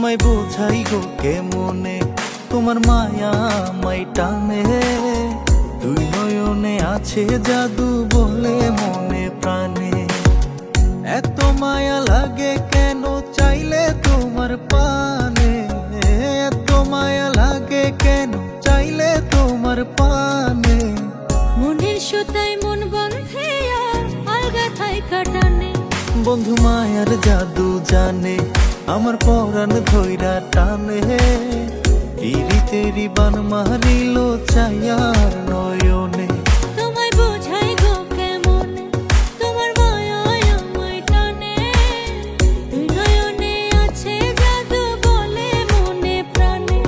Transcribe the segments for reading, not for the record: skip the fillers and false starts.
তোমায় বোঝাই গো কেমনে, তোমার মায়া আমায় টানে। দুই নয়নে আছে জাদু বলে মনে প্রাণে। এত মায়া লাগে কেন চাইলে তোমার পানে, এত মায়া লাগে কেন চাইলে তোমার পানে। মনের সুতায় মন বন্ধে আলগা থাই কাটানে। বন্ধু মায়ার জাদু জানে, আমার পরাণ ধইরা টানে। ইরিতেরি বান মারিল চাইয়ার নয়নে। তোমায় বোঝাই গো কেমনে, তোমার মায়া আমায় টানে। দুই নয়নে আছে জাদু বলে মনে প্রাণে।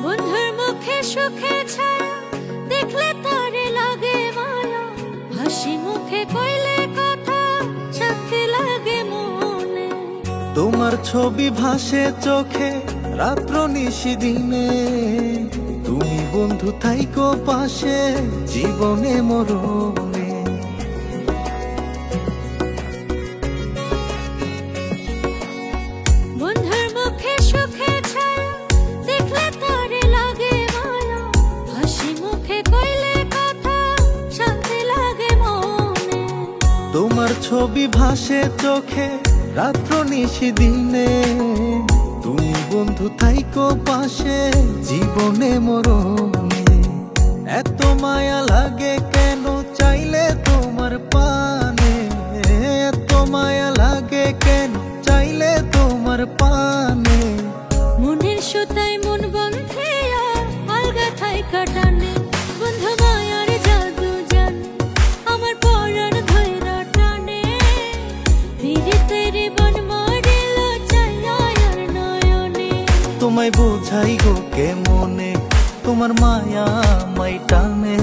বন্ধুর মুখে সুখে ছায়া দেখলে তারে লাগে মায়া। হাসি মুখে কইলে কথা শান্তি লাগে মনে। তোমার ছবি ভাসে চোখে রাত্র নিশি দিনে। তুমি বন্ধু থাইকো পাশে জীবনে মরণে। বন্ধুর মুখে সুখে ছায়া দেখলে তারে লাগে মায়া। হাসি মুখে কইলে কথা শান্তি লাগে মনে। তোমার ছবি ভাসে চোখে রাত্র নিশি দিনে। তুমি বন্ধু থাইকো পাশে জীবনে মরণে। এত মায়া লাগে কেন চাইলে তোমার পানে, এত মায়া লাগে কেন চাইলে তোমার পানে। মনের সুতায় মন বন্ধে আলগা থাই কাটানে। বন্ধু মায়ার জাদু জানে, আমার পরাণ ধইরা টানে। পিরিতেরি বান মারিল চাইয়ার নয়নে। তোমায় বোঝাই গো কেমনে, তোমার মায়া আমায় টানে।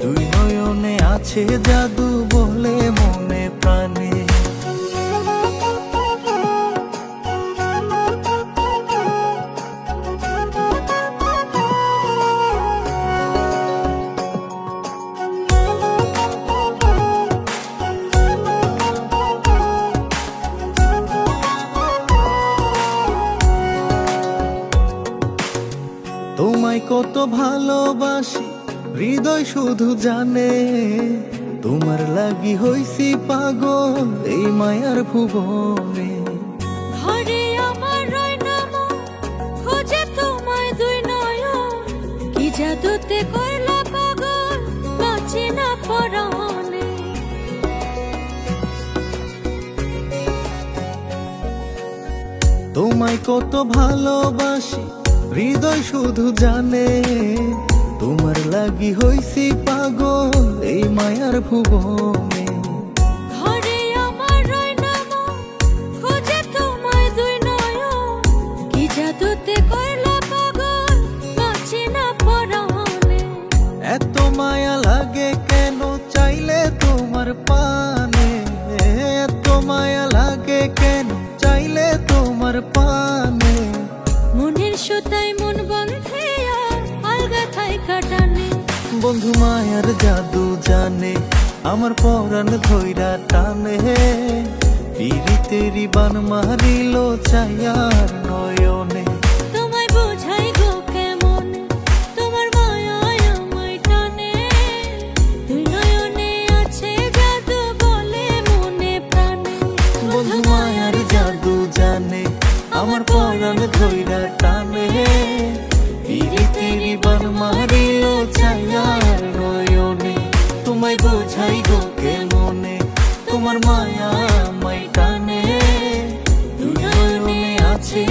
দুই নয়নে আছে জাদু বলে মনে প্রাণে। তোমায় কত ভালোবাসি হৃদয় শুধু জানে। তোমার লাগি হইছি পাগল এই মায়ার ভুবনে। ঘরে আমার রয় নাম খোঁজে তোমায় দুই নয়ন। কি জাদুতে কইলা পাগল বাঁচি না পরাণে। তোমায় কত ভালোবাসি হৃদয় শুধু জানে। তোমার লাগি হইছি পাগল এই মায়ার ভুবনে। ঘরে আমার রয় নাম খোঁজে তোমায় দুই নয়ন। কি জাদুতে কইলা পাগল বাঁচি না পরাণে। এত মায়া লাগে কেন চাইলে তোমার পানে, এত মায়া লাগে কেন চাইলে তোমার পানে। মনের সুতায় মন বন্ধে আলগা থাই কাটানে। বন্ধু মায়ার জাদু জানে, আমার পরাণ ধইরা টানে। পিরিতেরি বান মারিল চাইয়ার নয়নে। তোমায় বোঝাই গো কেমনে, তোমার মায়া আমায় টানে। দুই নয়নে আছে জাদু বলে মনে প্রাণে। বন্ধু মায়ার জাদু জানে, আমার পরাণ ধইরা টানে। পিরিতেরি বান মারিল চাইয়ার নয়নে। তোমায় বোঝাই গো কেমনে, তোমার মায়া আমায় টানে। দুই নয়নে আছে